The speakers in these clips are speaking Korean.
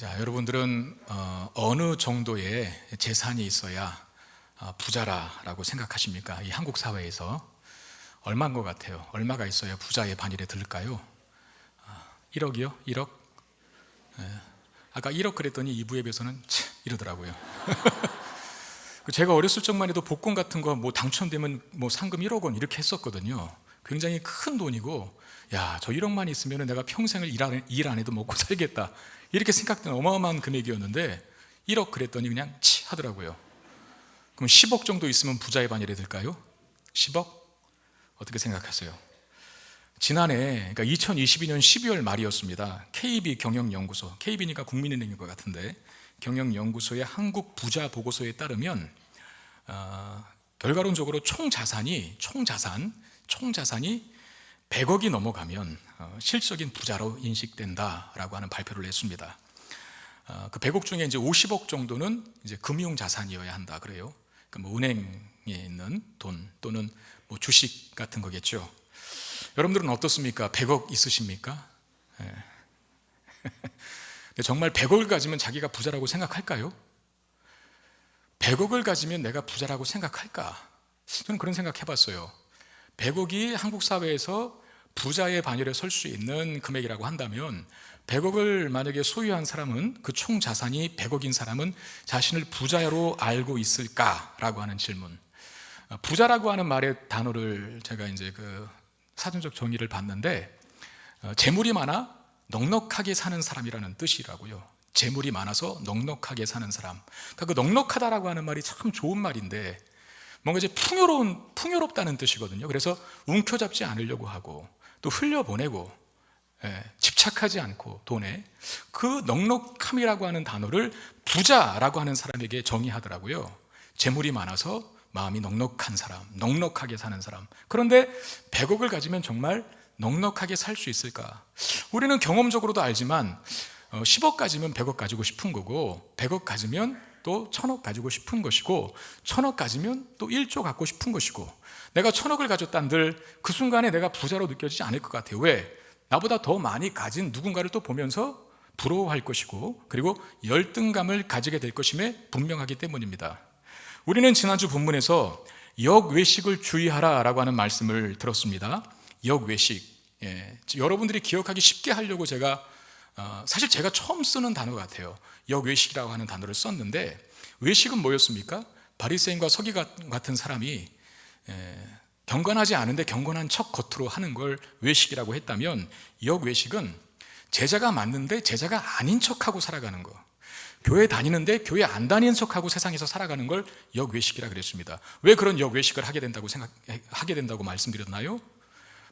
자, 여러분들은 어느 정도의 재산이 있어야 부자라고 생각하십니까? 이 한국 사회에서 얼마인 것 같아요? 얼마가 있어야 부자의 반열에 들까요? 1억이요? 1억? 아까 1억 그랬더니 2부에 이러더라고요. 제가 어렸을 적만 해도 복권 같은 거 당첨되면 상금 1억 원 이렇게 했었거든요. 굉장히 큰 돈이고, 야, 저 1억만 있으면 내가 평생을 일 안 해도 먹고 살겠다, 이렇게 생각되는 어마어마한 금액이었는데 1억 그랬더니 그냥 하더라고요. 그럼 10억 정도 있으면 부자의 반열에 들까요? 10억? 어떻게 생각하세요? 지난해, 그러니까 2022년 12월 말이었습니다. KB 경영연구소, KB니까 국민은행인 것 같은데, 경영연구소의 한국 부자 보고서에 따르면 결과론적으로 총 자산이 100억이 넘어가면 실질적인 부자로 인식된다라고 하는 발표를 했습니다. 그 100억 중에 이제 50억 정도는 이제 금융 자산이어야 한다 그래요. 그러니까 은행에 있는 돈 또는 주식 같은 거겠죠. 여러분들은 어떻습니까? 100억 있으십니까? 네. 정말 100억을 가지면 자기가 부자라고 생각할까요? 100억을 가지면 내가 부자라고 생각할까? 저는 그런 생각 해봤어요. 100억이 한국 사회에서 부자의 반열에 설 수 있는 금액이라고 한다면 100억을 만약에 소유한 사람은, 그 총 자산이 100억인 사람은 자신을 부자로 알고 있을까라고 하는 질문. 부자라고 하는 말의 단어를 제가 이제 그 사전적 정의를 봤는데, 재물이 많아 넉넉하게 사는 사람이라는 뜻이라고요. 재물이 많아서 넉넉하게 사는 사람. 그러니까 그 넉넉하다라고 하는 말이 참 좋은 말인데, 뭔가 이제 풍요롭다는 뜻이거든요. 그래서 움켜잡지 않으려고 하고 또 흘려보내고, 집착하지 않고 돈에, 그 넉넉함이라고 하는 단어를 부자라고 하는 사람에게 정의하더라고요. 재물이 많아서 마음이 넉넉한 사람, 넉넉하게 사는 사람. 그런데 100억을 가지면 정말 넉넉하게 살 수 있을까? 우리는 경험적으로도 알지만 10억 가지면 100억 가지고 싶은 거고, 100억 가지면 또 1000억 가지고 싶은 것이고, 1000억 가지면 또 1조 갖고 싶은 것이고, 내가 1000억을 가졌단들 그 순간에 내가 부자로 느껴지지 않을 것 같아요. 왜? 나보다 더 많이 가진 누군가를 또 보면서 부러워할 것이고, 그리고 열등감을 가지게 될 것임에 분명하기 때문입니다. 우리는 지난주 본문에서 역외식을 주의하라라고 하는 말씀을 들었습니다. 역외식, 여러분들이 기억하기 쉽게 하려고 제가 사실 제가 처음 쓰는 단어 같아요. 역외식이라고 하는 단어를 썼는데, 외식은 뭐였습니까? 바리새인과 서기 같은 사람이 경건하지 않은데 경건한 척 겉으로 하는 걸 외식이라고 했다면, 역외식은 제자가 맞는데 제자가 아닌 척하고 살아가는 거, 교회 다니는데 교회 안 다니는 척하고 세상에서 살아가는 걸 역외식이라 그랬습니다. 왜 그런 역외식을 하게 된다고 말씀드렸나요?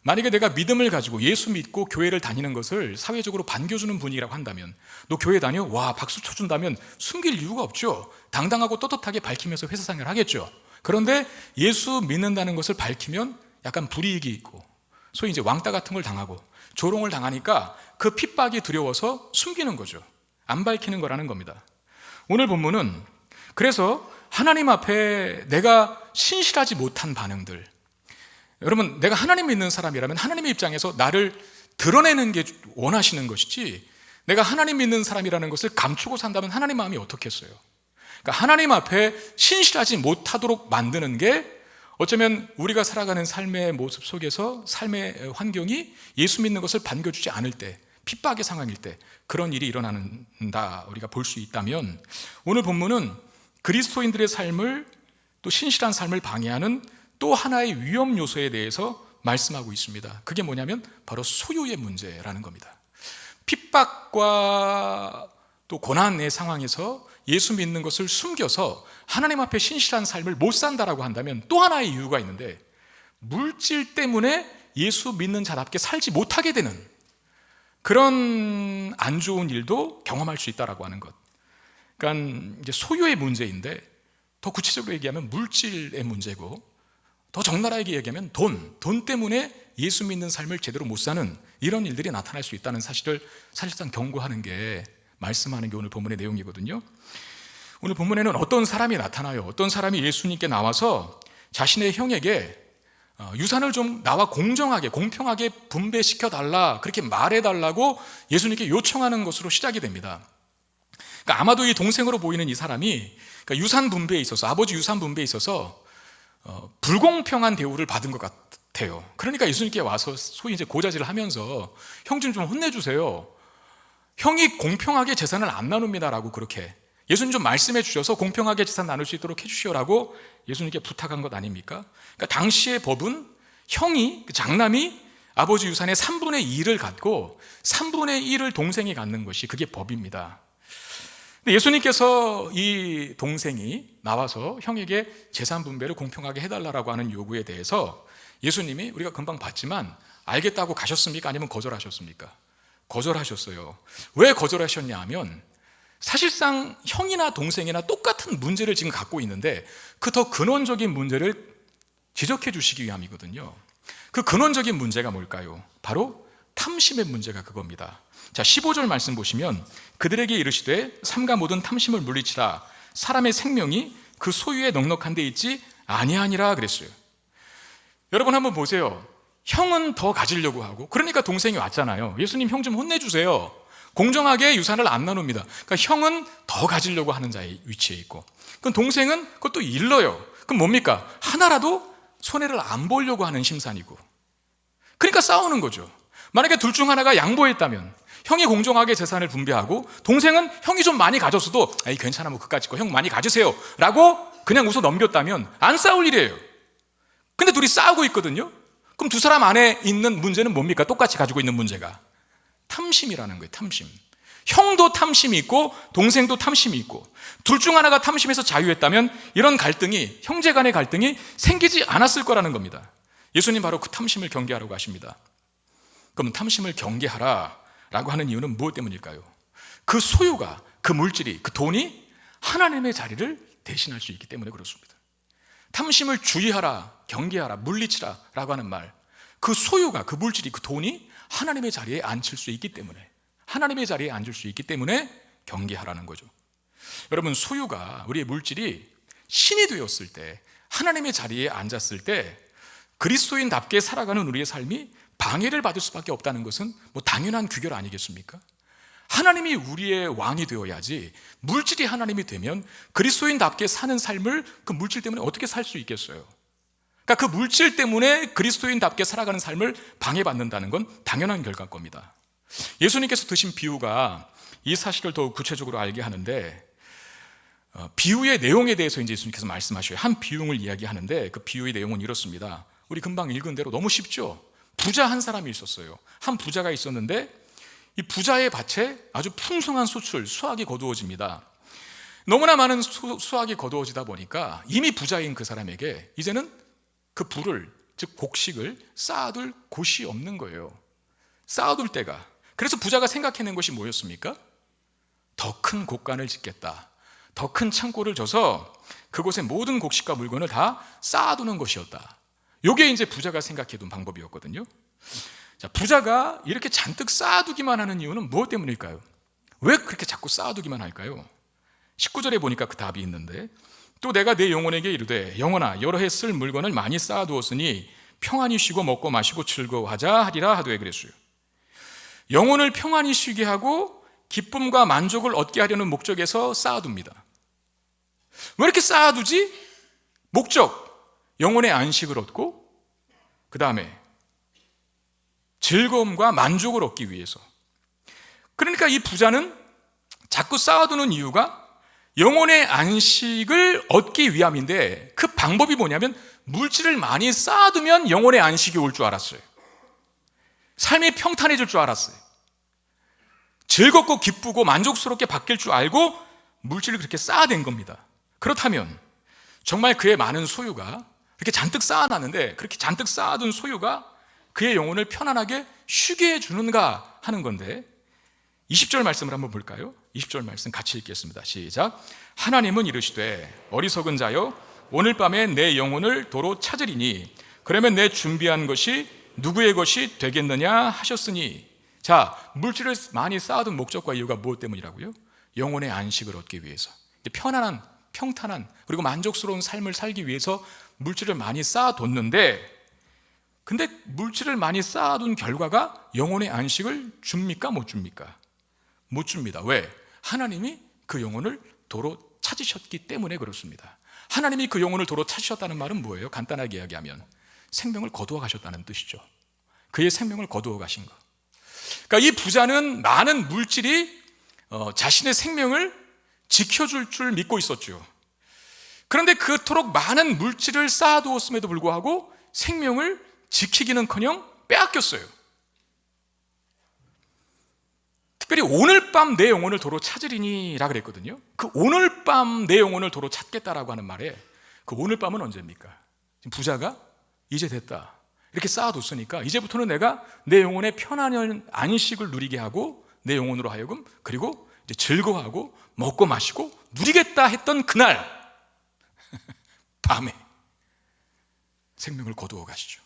만약에 내가 믿음을 가지고 예수 믿고 교회를 다니는 것을 사회적으로 반겨주는 분위기라고 한다면, 너 교회 다녀? 와, 박수 쳐준다면 숨길 이유가 없죠. 당당하고 떳떳하게 밝히면서 회사 생활을 하겠죠. 그런데 예수 믿는다는 것을 밝히면 약간 불이익이 있고, 소위 이제 왕따 같은 걸 당하고 조롱을 당하니까 그 핍박이 두려워서 숨기는 거죠. 안 밝히는 거라는 겁니다. 오늘 본문은 그래서 하나님 앞에 내가 신실하지 못한 반응들, 여러분, 내가 하나님 믿는 사람이라면 하나님의 입장에서 나를 드러내는 게 원하시는 것이지, 내가 하나님 믿는 사람이라는 것을 감추고 산다면 하나님 마음이 어떻겠어요? 그러니까 하나님 앞에 신실하지 못하도록 만드는 게, 어쩌면 우리가 살아가는 삶의 모습 속에서 삶의 환경이 예수 믿는 것을 반겨주지 않을 때, 핍박의 상황일 때 그런 일이 일어난다 우리가 볼 수 있다면, 오늘 본문은 그리스도인들의 삶을, 또 신실한 삶을 방해하는 또 하나의 위험 요소에 대해서 말씀하고 있습니다. 그게 뭐냐면 바로 소유의 문제라는 겁니다. 핍박과 또 고난의 상황에서 예수 믿는 것을 숨겨서 하나님 앞에 신실한 삶을 못 산다라고 한다면, 또 하나의 이유가 있는데, 물질 때문에 예수 믿는 자답게 살지 못하게 되는 그런 안 좋은 일도 경험할 수 있다라고 하는 것. 그러니까 이제 소유의 문제인데, 더 구체적으로 얘기하면 물질의 문제고, 더 적나라하게 얘기하면 돈 때문에 예수 믿는 삶을 제대로 못 사는 이런 일들이 나타날 수 있다는 사실을 사실상 경고하는 게, 말씀하는 게 오늘 본문의 내용이거든요. 오늘 본문에는 어떤 사람이 나타나요. 어떤 사람이 예수님께 나와서 자신의 형에게 유산을 좀 나와 공정하게, 공평하게 분배시켜 달라, 그렇게 말해 달라고 예수님께 요청하는 것으로 시작이 됩니다. 그러니까 아마도 이 동생으로 보이는 이 사람이 그러니까 유산 분배에 있어서, 아버지 유산 분배에 있어서 불공평한 대우를 받은 것 같아요. 그러니까 예수님께 와서 소위 이제 고자질을 하면서 형 좀 혼내주세요. 형이 공평하게 재산을 안 나눕니다라고 그렇게 예수님 좀 말씀해 주셔서 공평하게 재산 나눌 수 있도록 해주시오라고 예수님께 부탁한 것 아닙니까? 그러니까 당시의 법은 형이, 장남이 아버지 유산의 3분의 2를 갖고 3분의 1을 동생이 갖는 것이 그게 법입니다. 근데 예수님께서 이 동생이 나와서 형에게 재산 분배를 공평하게 해달라고 하는 요구에 대해서 예수님이 우리가 금방 봤지만 알겠다고 가셨습니까? 아니면 거절하셨습니까? 거절하셨어요. 왜 거절하셨냐 하면 사실상 형이나 동생이나 똑같은 문제를 지금 갖고 있는데 그 더 근원적인 문제를 지적해 주시기 위함이거든요. 그 근원적인 문제가 뭘까요? 바로 탐심의 문제가 그겁니다. 자, 15절 말씀 보시면 그들에게 이르시되 삼가 모든 탐심을 물리치라. 사람의 생명이 그 소유에 넉넉한 데 있지 아니하니라 그랬어요. 여러분 한번 보세요. 형은 더 가지려고 하고, 그러니까 동생이 왔잖아요. 예수님 형 좀 혼내주세요. 공정하게 유산을 안 나눕니다. 그러니까 형은 더 가지려고 하는 자의 위치에 있고, 그럼 동생은 그것도 잃어요. 그럼 뭡니까? 하나라도 손해를 안 보려고 하는 심산이고, 그러니까 싸우는 거죠. 만약에 둘 중 하나가 양보했다면 형이 공정하게 재산을 분배하고 동생은 형이 좀 많이 가졌어도 에이 괜찮아 뭐 그까짓 거 형 많이 가지세요 라고 그냥 웃어 넘겼다면 안 싸울 일이에요. 근데 둘이 싸우고 있거든요. 그럼 두 사람 안에 있는 문제는 뭡니까? 똑같이 가지고 있는 문제가 탐심이라는 거예요. 탐심. 형도 탐심이 있고 동생도 탐심이 있고, 둘 중 하나가 탐심에서 자유했다면 이런 갈등이, 형제 간의 갈등이 생기지 않았을 거라는 겁니다. 예수님 바로 그 탐심을 경계하라고 하십니다. 그럼 탐심을 경계하라 라고 하는 이유는 무엇 때문일까요? 그 소유가, 그 물질이, 그 돈이 하나님의 자리를 대신할 수 있기 때문에 그렇습니다. 탐심을 주의하라, 경계하라, 물리치라 라고 하는 말, 그 소유가, 그 물질이, 그 돈이 하나님의 자리에 앉힐 수 있기 때문에, 하나님의 자리에 앉을 수 있기 때문에 경계하라는 거죠. 여러분, 소유가, 우리의 물질이 신이 되었을 때, 하나님의 자리에 앉았을 때 그리스도인답게 살아가는 우리의 삶이 방해를 받을 수밖에 없다는 것은 뭐 당연한 규결 아니겠습니까? 하나님이 우리의 왕이 되어야지 물질이 하나님이 되면 그리스도인답게 사는 삶을 그 물질 때문에 어떻게 살 수 있겠어요? 그러니까 그 물질 때문에 그리스도인답게 살아가는 삶을 방해받는다는 건 당연한 결과일 겁니다. 예수님께서 드신 비유가 이 사실을 더욱 구체적으로 알게 하는데, 비유의 내용에 대해서 이제 예수님께서 말씀하셔요. 한 비유를 이야기하는데 그 비유의 내용은 이렇습니다. 우리 금방 읽은 대로 너무 쉽죠? 부자 한 사람이 있었어요. 한 부자가 있었는데 이 부자의 밭에 아주 풍성한 소출, 수확이 거두어집니다. 너무나 많은 수확이 거두어지다 보니까 이미 부자인 그 사람에게 이제는 그 부를, 즉 곡식을 쌓아둘 곳이 없는 거예요. 쌓아둘 데가. 그래서 부자가 생각해낸 것이 뭐였습니까? 더 큰 곡간을 짓겠다. 더 큰 창고를 져서 그곳에 모든 곡식과 물건을 다 쌓아두는 것이었다. 이게 이제 부자가 생각해둔 방법이었거든요. 자, 부자가 이렇게 잔뜩 쌓아두기만 하는 이유는 무엇 때문일까요? 왜 그렇게 자꾸 쌓아두기만 할까요? 19절에 보니까 그 답이 있는데, 또 내가 내 영혼에게 이르되 영혼아 여러 해 쓸 물건을 많이 쌓아두었으니 평안히 쉬고 먹고 마시고 즐거워하자 하리라 하되 그랬어요. 영혼을 평안히 쉬게 하고 기쁨과 만족을 얻게 하려는 목적에서 쌓아둡니다. 왜 이렇게 쌓아두지? 목적, 영혼의 안식을 얻고 그 다음에 즐거움과 만족을 얻기 위해서. 그러니까 이 부자는 자꾸 쌓아두는 이유가 영혼의 안식을 얻기 위함인데, 그 방법이 뭐냐면 물질을 많이 쌓아두면 영혼의 안식이 올 줄 알았어요. 삶이 평탄해질 줄 알았어요. 즐겁고 기쁘고 만족스럽게 바뀔 줄 알고 물질을 그렇게 쌓아댄 겁니다. 그렇다면 정말 그의 많은 소유가 그렇게 잔뜩 쌓아놨는데 그렇게 잔뜩 쌓아둔 소유가 그의 영혼을 편안하게 쉬게 해주는가 하는 건데, 20절 말씀을 한번 볼까요? 20절 말씀 같이 읽겠습니다. 시작. 하나님은 이르시되 어리석은 자여 오늘 밤에 내 영혼을 도로 찾으리니 그러면 내 준비한 것이 누구의 것이 되겠느냐 하셨으니. 자, 물질을 많이 쌓아둔 목적과 이유가 무엇 때문이라고요? 영혼의 안식을 얻기 위해서, 편안한, 평탄한 그리고 만족스러운 삶을 살기 위해서 물질을 많이 쌓아뒀는데, 근데 물질을 많이 쌓아둔 결과가 영혼의 안식을 줍니까? 못 줍니까? 못 줍니다. 왜? 하나님이 그 영혼을 도로 찾으셨기 때문에 그렇습니다. 하나님이 그 영혼을 도로 찾으셨다는 말은 뭐예요? 간단하게 이야기하면 생명을 거두어 가셨다는 뜻이죠. 그의 생명을 거두어 가신 것. 그러니까 이 부자는 많은 물질이 자신의 생명을 지켜줄 줄 믿고 있었죠. 그런데 그토록 많은 물질을 쌓아두었음에도 불구하고 생명을 지키기는커녕 빼앗겼어요. 특별히 오늘 밤 내 영혼을 도로 찾으리니라 그랬거든요. 그 오늘 밤 내 영혼을 도로 찾겠다라고 하는 말에 그 오늘 밤은 언제입니까? 지금 부자가 이제 됐다 이렇게 쌓아뒀으니까 이제부터는 내가 내 영혼의 편안한 안식을 누리게 하고 내 영혼으로 하여금 그리고 이제 즐거워하고 먹고 마시고 누리겠다 했던 그날 밤에 생명을 거두어 가시죠.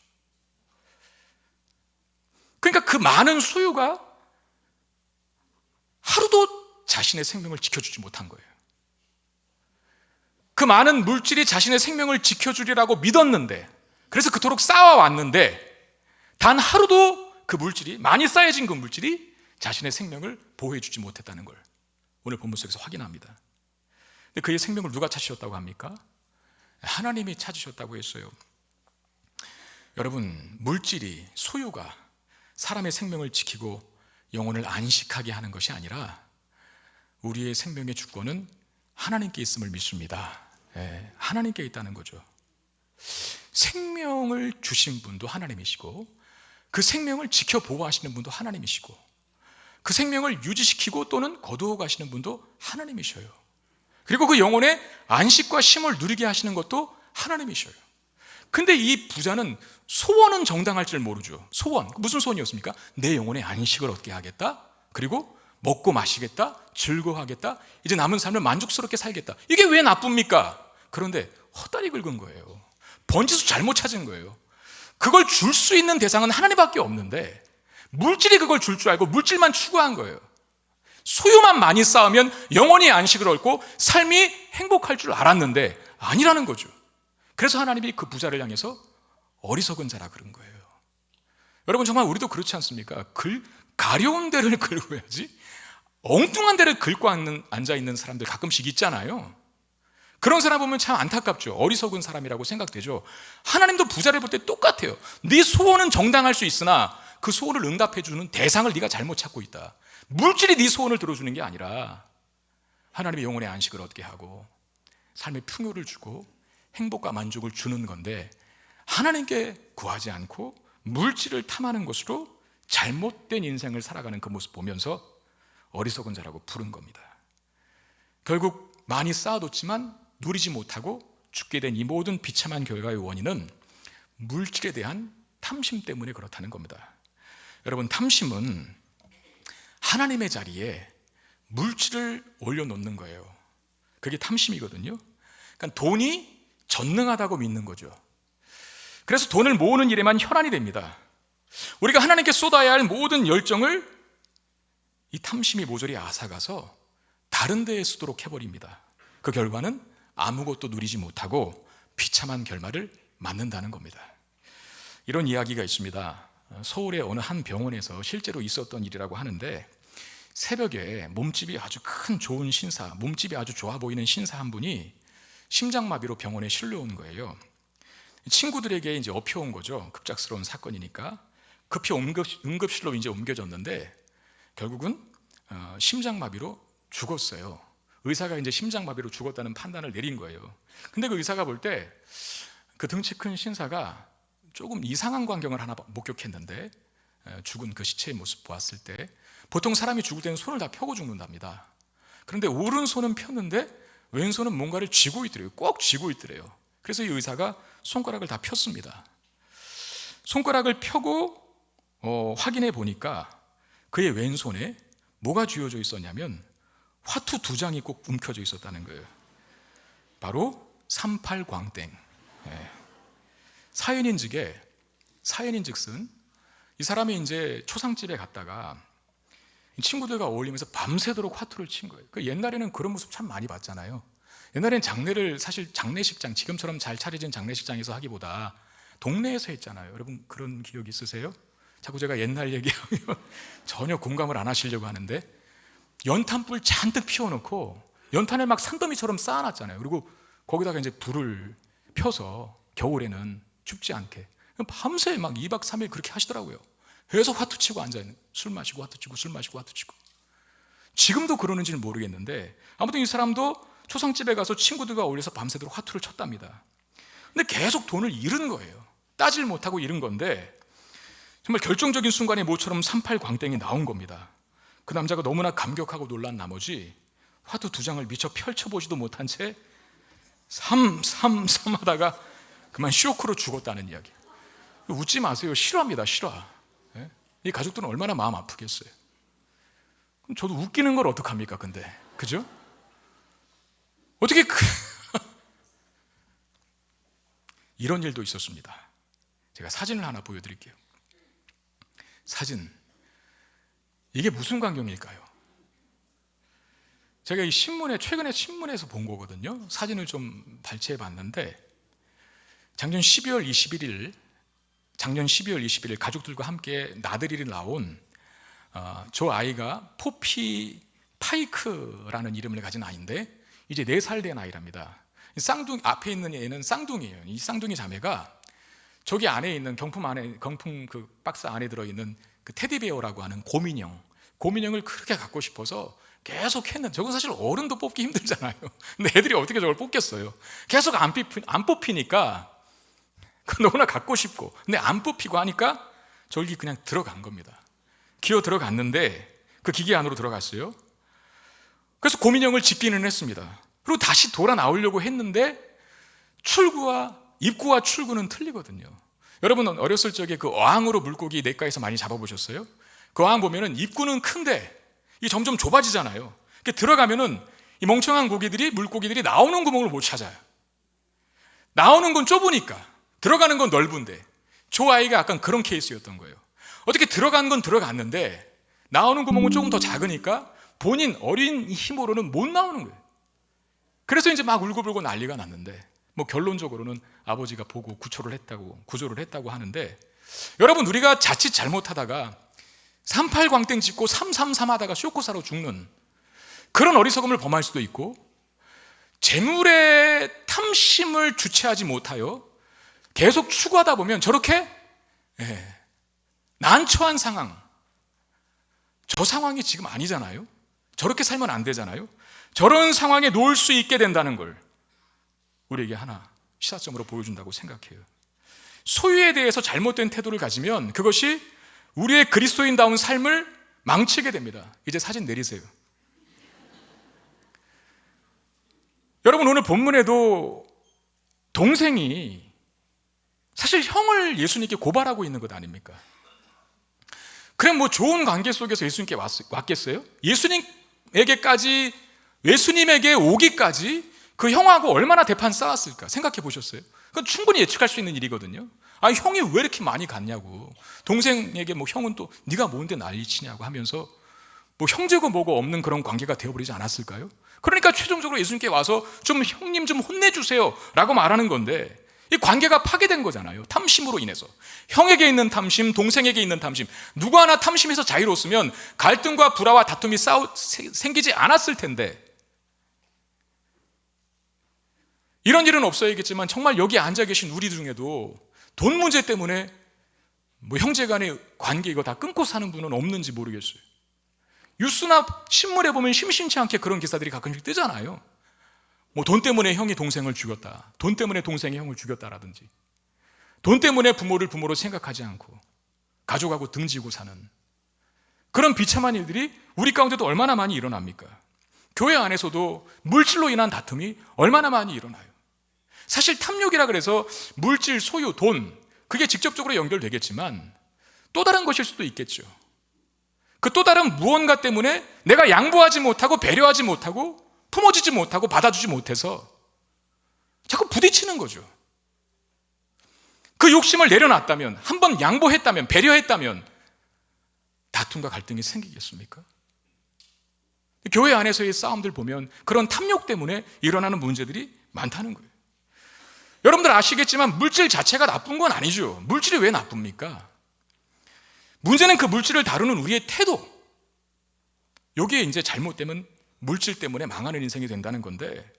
그러니까 그 많은 소유가 하루도 자신의 생명을 지켜주지 못한 거예요. 그 많은 물질이 자신의 생명을 지켜주리라고 믿었는데, 그래서 그토록 쌓아왔는데 단 하루도 그 물질이, 많이 쌓여진 그 물질이 자신의 생명을 보호해주지 못했다는 걸 오늘 본문 속에서 확인합니다. 근데 그의 생명을 누가 찾으셨다고 합니까? 하나님이 찾으셨다고 했어요. 여러분, 물질이, 소유가 사람의 생명을 지키고 영혼을 안식하게 하는 것이 아니라 우리의 생명의 주권은 하나님께 있음을 믿습니다. 하나님께 있다는 거죠. 생명을 주신 분도 하나님이시고 그 생명을 지켜 보호하시는 분도 하나님이시고 그 생명을 유지시키고 또는 거두어 가시는 분도 하나님이셔요. 그리고 그 영혼의 안식과 쉼을 누리게 하시는 것도 하나님이셔요. 근데 이 부자는 소원은 정당할 줄 모르죠. 소원, 무슨 소원이었습니까? 내 영혼의 안식을 얻게 하겠다, 그리고 먹고 마시겠다, 즐거워하겠다, 이제 남은 삶을 만족스럽게 살겠다. 이게 왜 나쁩니까? 그런데 헛다리 긁은 거예요. 번지수 잘못 찾은 거예요. 그걸 줄 수 있는 대상은 하나님밖에 없는데 물질이 그걸 줄 줄 알고 물질만 추구한 거예요. 소유만 많이 쌓으면 영원히 안식을 얻고 삶이 행복할 줄 알았는데 아니라는 거죠. 그래서 하나님이 그 부자를 향해서 어리석은 자라 그런 거예요. 여러분, 정말 우리도 그렇지 않습니까? 가려운 데를 긁고 해야지 엉뚱한 데를 긁고 앉아있는 사람들 가끔씩 있잖아요. 그런 사람 보면 참 안타깝죠. 어리석은 사람이라고 생각되죠. 하나님도 부자를 볼 때 똑같아요. 네 소원은 정당할 수 있으나 그 소원을 응답해주는 대상을 네가 잘못 찾고 있다. 물질이 네 소원을 들어주는 게 아니라 하나님의 영혼의 안식을 얻게 하고 삶의 풍요를 주고 행복과 만족을 주는 건데 하나님께 구하지 않고 물질을 탐하는 것으로 잘못된 인생을 살아가는 그 모습 보면서 어리석은 자라고 부른 겁니다. 결국 많이 쌓아뒀지만 누리지 못하고 죽게 된 이 모든 비참한 결과의 원인은 물질에 대한 탐심 때문에 그렇다는 겁니다. 여러분, 탐심은 하나님의 자리에 물질을 올려놓는 거예요. 그게 탐심이거든요. 그러니까 돈이 전능하다고 믿는 거죠. 그래서 돈을 모으는 일에만 혈안이 됩니다. 우리가 하나님께 쏟아야 할 모든 열정을 이 탐심이 모조리 앗아가서 다른 데에 쓰도록 해버립니다. 그 결과는 아무것도 누리지 못하고 비참한 결말을 맞는다는 겁니다. 이런 이야기가 있습니다. 서울의 어느 한 병원에서 실제로 있었던 일이라고 하는데, 새벽에 몸집이 아주 큰 좋은 신사, 몸집이 아주 좋아 보이는 신사 한 분이 심장마비로 병원에 실려온 거예요. 친구들에게 이제 업혀온 거죠. 급작스러운 사건이니까. 급히 응급실로 이제 옮겨졌는데 결국은 심장마비로 죽었어요. 의사가 이제 심장마비로 죽었다는 판단을 내린 거예요. 근데 그 의사가 볼 때 그 덩치 큰 신사가 조금 이상한 광경을 하나 목격했는데, 죽은 그 시체의 모습 보았을 때 보통 사람이 죽을 때는 손을 다 펴고 죽는답니다. 그런데 오른손은 폈는데 왼손은 뭔가를 쥐고 있더래요. 꼭 쥐고 있더래요. 그래서 이 의사가 손가락을 다 폈습니다. 손가락을 펴고 확인해 보니까 그의 왼손에 뭐가 쥐어져 있었냐면 화투 2장이 꼭 움켜져 있었다는 거예요. 바로 38광땡. 사연인즉슨 이 사람이 이제 초상집에 갔다가 친구들과 어울리면서 밤새도록 화투를 친 거예요. 옛날에는 그런 모습 참 많이 봤잖아요. 옛날에는 장례를 사실 장례식장, 지금처럼 잘 차려진 장례식장에서 하기보다 동네에서 했잖아요. 여러분 그런 기억 있으세요? 자꾸 제가 옛날 얘기하면 전혀 공감을 안 하시려고 하는데, 연탄불 잔뜩 피워놓고 연탄을 막 산더미처럼 쌓아놨잖아요. 그리고 거기다가 이제 불을 펴서 겨울에는 춥지 않게 밤새 막 2박 3일 그렇게 하시더라고요. 계속 화투치고 앉아있는, 술 마시고 화투치고 술 마시고 화투치고. 지금도 그러는지는 모르겠는데 아무튼 이 사람도 초상집에 가서 친구들과 어울려서 밤새도록 화투를 쳤답니다. 근데 계속 돈을 잃은 거예요. 따질 못하고 잃은 건데 정말 결정적인 순간에 모처럼 38 광땡이 나온 겁니다. 그 남자가 너무나 감격하고 놀란 나머지 화투 2장을 미처 펼쳐보지도 못한 채 3 하다가 그만 쇼크로 죽었다는 이야기. 웃지 마세요. 실화입니다. 실화. 이 가족들은 얼마나 마음 아프겠어요. 그럼 저도 웃기는 걸 어떡합니까 근데, 그죠? 어떻게 이런 일도 있었습니다. 제가 사진을 하나 보여드릴게요. 사진, 이게 무슨 광경일까요? 제가 이 신문에, 최근에 신문에서 본 거거든요. 사진을 좀 발췌해 봤는데 작년 12월 21일 가족들과 함께 나들이를 나온 저 아이가 포피 파이크라는 이름을 가진 아이인데 이제 4살 된 아이랍니다. 쌍둥이, 앞에 있는 애는 쌍둥이에요. 이 쌍둥이 자매가 저기 안에 있는 경품 그 박스 안에 들어있는 그 테디베어라고 하는 곰인형을 그렇게 갖고 싶어서 계속 했는데, 저건 사실 어른도 뽑기 힘들잖아요. 근데 애들이 어떻게 저걸 뽑겠어요. 계속 안 뽑히니까 너무나 갖고 싶고, 근데 안 뽑히고 하니까 저기 그냥 들어간 겁니다. 기어 들어갔는데 그 기계 안으로 들어갔어요. 그래서 곰인형을 집기는 했습니다. 그리고 다시 돌아 나오려고 했는데 입구와 출구는 틀리거든요. 여러분 어렸을 적에 그 어항으로 물고기 냇가에서 많이 잡아보셨어요? 그 어항 보면은 입구는 큰데 이 점점 좁아지잖아요. 들어가면은 이 멍청한 물고기들이 나오는 구멍을 못 찾아요. 나오는 건 좁으니까 들어가는 건 넓은데, 저 아이가 약간 그런 케이스였던 거예요. 어떻게 들어간 건 들어갔는데 나오는 구멍은 조금 더 작으니까 본인 어린 힘으로는 못 나오는 거예요. 그래서 이제 막 울고불고 난리가 났는데, 뭐 결론적으로는 아버지가 보고 구조를 했다고 하는데, 여러분 우리가 자칫 잘못하다가 38 광땡 짓고 333 하다가 쇼크사로 죽는 그런 어리석음을 범할 수도 있고, 재물의 탐심을 주체하지 못하여 계속 추구하다 보면 저렇게 난처한 상황, 저 상황이 지금 아니잖아요. 저렇게 살면 안 되잖아요. 저런 상황에 놓을 수 있게 된다는 걸 우리에게 하나 시사점으로 보여준다고 생각해요. 소유에 대해서 잘못된 태도를 가지면 그것이 우리의 그리스도인다운 삶을 망치게 됩니다. 이제 사진 내리세요. 여러분 오늘 본문에도 동생이 사실 형을 예수님께 고발하고 있는 것 아닙니까? 그럼 뭐 좋은 관계 속에서 예수님께 왔겠어요? 예수님에게 오기까지 그 형하고 얼마나 대판 싸웠을까 생각해 보셨어요? 그건 충분히 예측할 수 있는 일이거든요. 형이 왜 이렇게 많이 갔냐고, 동생에게 뭐 형은 또 네가 뭔데 난리치냐고 하면서 뭐 형제고 뭐고 없는 그런 관계가 되어버리지 않았을까요? 그러니까 최종적으로 예수님께 와서 좀 형님 좀 혼내주세요 라고 말하는 건데, 이 관계가 파괴된 거잖아요. 탐심으로 인해서. 형에게 있는 탐심, 동생에게 있는 탐심, 누구 하나 탐심에서 자유로웠으면 갈등과 불화와 다툼이 생기지 않았을 텐데, 이런 일은 없어야겠지만 정말 여기 앉아 계신 우리 중에도 돈 문제 때문에 뭐 형제 간의 관계 이거 다 끊고 사는 분은 없는지 모르겠어요. 뉴스나 신문에 보면 심심치 않게 그런 기사들이 가끔씩 뜨잖아요. 뭐 돈 때문에 형이 동생을 죽였다, 돈 때문에 동생이 형을 죽였다라든지, 돈 때문에 부모를 부모로 생각하지 않고 가족하고 등지고 사는 그런 비참한 일들이 우리 가운데도 얼마나 많이 일어납니까? 교회 안에서도 물질로 인한 다툼이 얼마나 많이 일어나요. 사실 탐욕이라 그래서 물질, 소유, 돈, 그게 직접적으로 연결되겠지만 또 다른 것일 수도 있겠죠. 그 또 다른 무언가 때문에 내가 양보하지 못하고 배려하지 못하고 품어주지 못하고 받아주지 못해서 자꾸 부딪히는 거죠. 그 욕심을 내려놨다면, 한번 양보했다면, 배려했다면 다툼과 갈등이 생기겠습니까? 교회 안에서의 싸움들 보면 그런 탐욕 때문에 일어나는 문제들이 많다는 거예요. 여러분들 아시겠지만 물질 자체가 나쁜 건 아니죠. 물질이 왜 나쁩니까? 문제는 그 물질을 다루는 우리의 태도, 여기에 이제 잘못되면 물질 때문에 망하는 인생이 된다는 건데,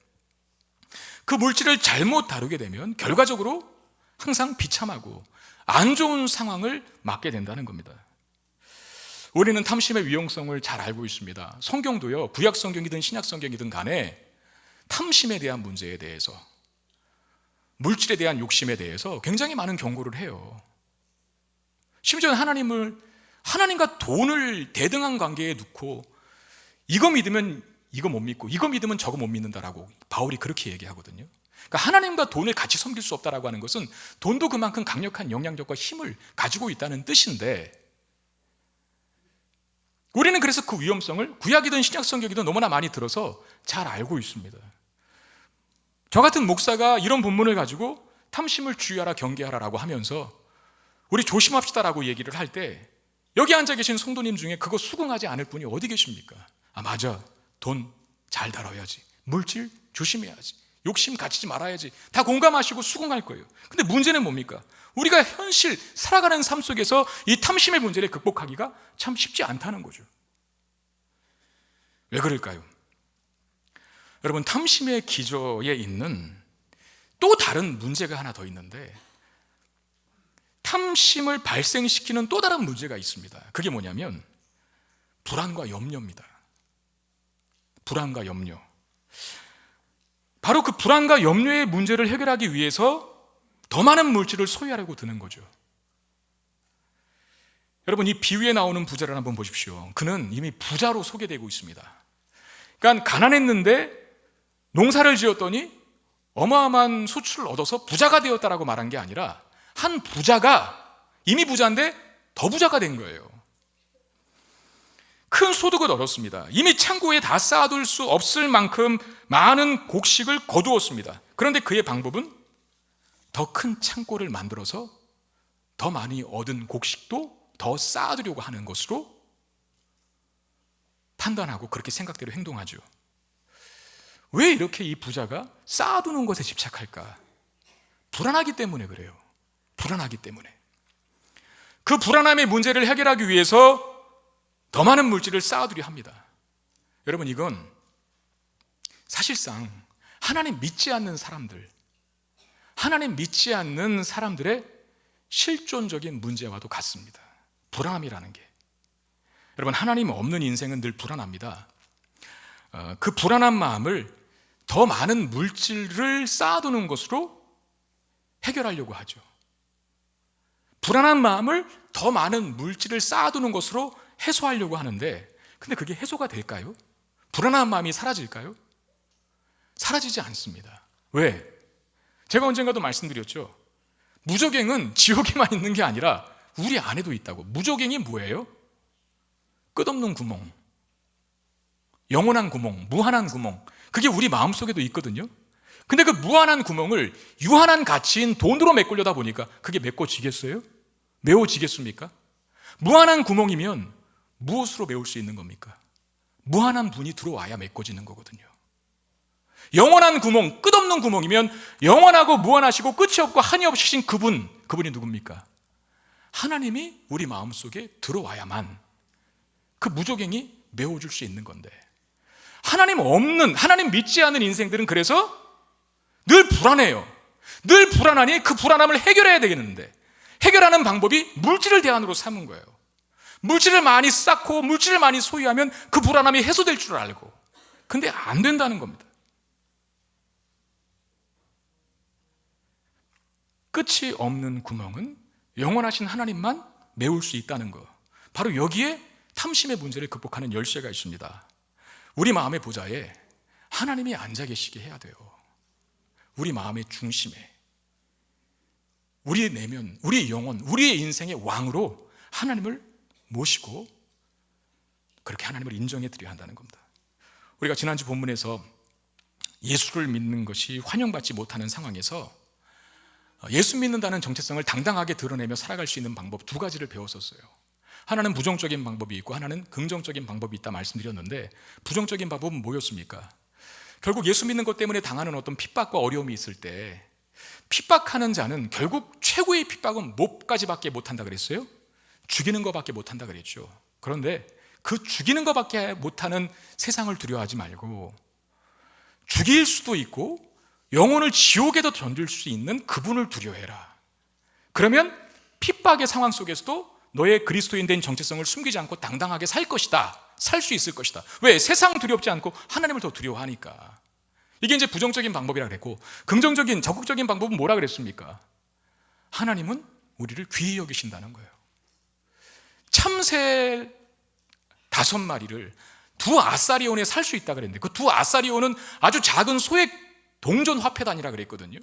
그 물질을 잘못 다루게 되면 결과적으로 항상 비참하고 안 좋은 상황을 맞게 된다는 겁니다. 우리는 탐심의 위험성을 잘 알고 있습니다. 성경도요, 구약 성경이든 신약 성경이든 간에 탐심에 대한 문제에 대해서, 물질에 대한 욕심에 대해서 굉장히 많은 경고를 해요. 심지어 하나님과 돈을 대등한 관계에 놓고 이거 믿으면 이거 못 믿고 이거 믿으면 저거 못 믿는다라고 바울이 그렇게 얘기하거든요. 그러니까 하나님과 돈을 같이 섬길 수 없다라고 하는 것은 돈도 그만큼 강력한 영향력과 힘을 가지고 있다는 뜻인데, 우리는 그래서 그 위험성을 구약이든 신약 성경이든 너무나 많이 들어서 잘 알고 있습니다. 저 같은 목사가 이런 본문을 가지고 탐심을 주의하라 경계하라라고 하면서 우리 조심합시다라고 얘기를 할 때, 여기 앉아 계신 성도님 중에 그거 수긍하지 않을 분이 어디 계십니까? 아, 맞아, 돈 잘 다뤄야지, 물질 조심해야지, 욕심 갖지 말아야지, 다 공감하시고 수긍할 거예요. 근데 문제는 뭡니까? 우리가 현실 살아가는 삶 속에서 이 탐심의 문제를 극복하기가 참 쉽지 않다는 거죠. 왜 그럴까요? 여러분, 탐심의 기저에 있는 또 다른 문제가 하나 더 있는데, 탐심을 발생시키는 또 다른 문제가 있습니다. 그게 뭐냐면 불안과 염려입니다. 불안과 염려. 바로 그 불안과 염려의 문제를 해결하기 위해서 더 많은 물질을 소유하려고 드는 거죠. 여러분, 이 비유에 나오는 부자를 한번 보십시오. 그는 이미 부자로 소개되고 있습니다. 그러니까 가난했는데 농사를 지었더니 어마어마한 소출을 얻어서 부자가 되었다라고 말한 게 아니라, 한 부자가 이미 부자인데 더 부자가 된 거예요. 큰 소득을 얻었습니다. 이미 창고에 다 쌓아둘 수 없을 만큼 많은 곡식을 거두었습니다. 그런데 그의 방법은 더 큰 창고를 만들어서 더 많이 얻은 곡식도 더 쌓아두려고 하는 것으로 판단하고 그렇게 생각대로 행동하죠. 왜 이렇게 이 부자가 쌓아두는 것에 집착할까? 불안하기 때문에 그래요. 불안하기 때문에. 그 불안함의 문제를 해결하기 위해서 더 많은 물질을 쌓아두려 합니다. 여러분, 이건 사실상 하나님 믿지 않는 사람들의 실존적인 문제와도 같습니다. 불안함이라는 게. 여러분, 하나님 없는 인생은 늘 불안합니다. 그 불안한 마음을 더 많은 물질을 쌓아두는 것으로 해결하려고 하죠. 불안한 마음을 더 많은 물질을 쌓아두는 것으로 해소하려고 하는데, 근데 그게 해소가 될까요? 불안한 마음이 사라질까요? 사라지지 않습니다. 왜? 제가 언젠가도 말씀드렸죠. 무적행은 지옥에만 있는 게 아니라 우리 안에도 있다고. 무적행이 뭐예요? 끝없는 구멍, 영원한 구멍, 무한한 구멍. 그게 우리 마음속에도 있거든요. 근데 그 무한한 구멍을 유한한 가치인 돈으로 메꾸려다 보니까 그게 메꿔지겠어요? 메워지겠습니까? 무한한 구멍이면 무엇으로 메울 수 있는 겁니까? 무한한 분이 들어와야 메꿔지는 거거든요. 영원한 구멍, 끝없는 구멍이면 영원하고 무한하시고 끝이 없고 한이 없으신 그분이 누굽니까? 하나님이 우리 마음속에 들어와야만 그 무적행이 메워줄 수 있는 건데, 하나님 믿지 않는 인생들은 그래서 늘 불안해요. 늘 불안하니 그 불안함을 해결해야 되겠는데, 해결하는 방법이 물질을 대안으로 삼은 거예요. 물질을 많이 쌓고 물질을 많이 소유하면 그 불안함이 해소될 줄 알고, 근데 안 된다는 겁니다. 끝이 없는 구멍은 영원하신 하나님만 메울 수 있다는 거. 바로 여기에 탐심의 문제를 극복하는 열쇠가 있습니다. 우리 마음의 보좌에 하나님이 앉아 계시게 해야 돼요. 우리 마음의 중심에, 우리의 내면, 우리의 영혼, 우리의 인생의 왕으로 하나님을 모시고 그렇게 하나님을 인정해 드려야 한다는 겁니다. 우리가 지난주 본문에서 예수를 믿는 것이 환영받지 못하는 상황에서 예수 믿는다는 정체성을 당당하게 드러내며 살아갈 수 있는 방법 두 가지를 배웠었어요. 하나는 부정적인 방법이 있고 하나는 긍정적인 방법이 있다 말씀드렸는데, 부정적인 방법은 뭐였습니까? 결국 예수 믿는 것 때문에 당하는 어떤 핍박과 어려움이 있을 때, 핍박하는 자는 결국 최고의 핍박은 뭐까지밖에 못한다 그랬어요? 죽이는 것밖에 못한다 그랬죠. 그런데 그 죽이는 것밖에 못하는 세상을 두려워하지 말고 죽일 수도 있고 영혼을 지옥에도 던질 수 있는 그분을 두려워해라. 그러면 핍박의 상황 속에서도 너의 그리스도인 된 정체성을 숨기지 않고 당당하게 살 것이다. 살 수 있을 것이다. 왜? 세상 두렵지 않고 하나님을 더 두려워하니까. 이게 이제 부정적인 방법이라 그랬고, 긍정적인 적극적인 방법은 뭐라 그랬습니까? 하나님은 우리를 귀히 여기신다는 거예요. 참새 5마리를 두 아사리온에 살 수 있다 그랬는데, 그 두 아사리온은 아주 작은 소액 동전 화폐단이라 그랬거든요.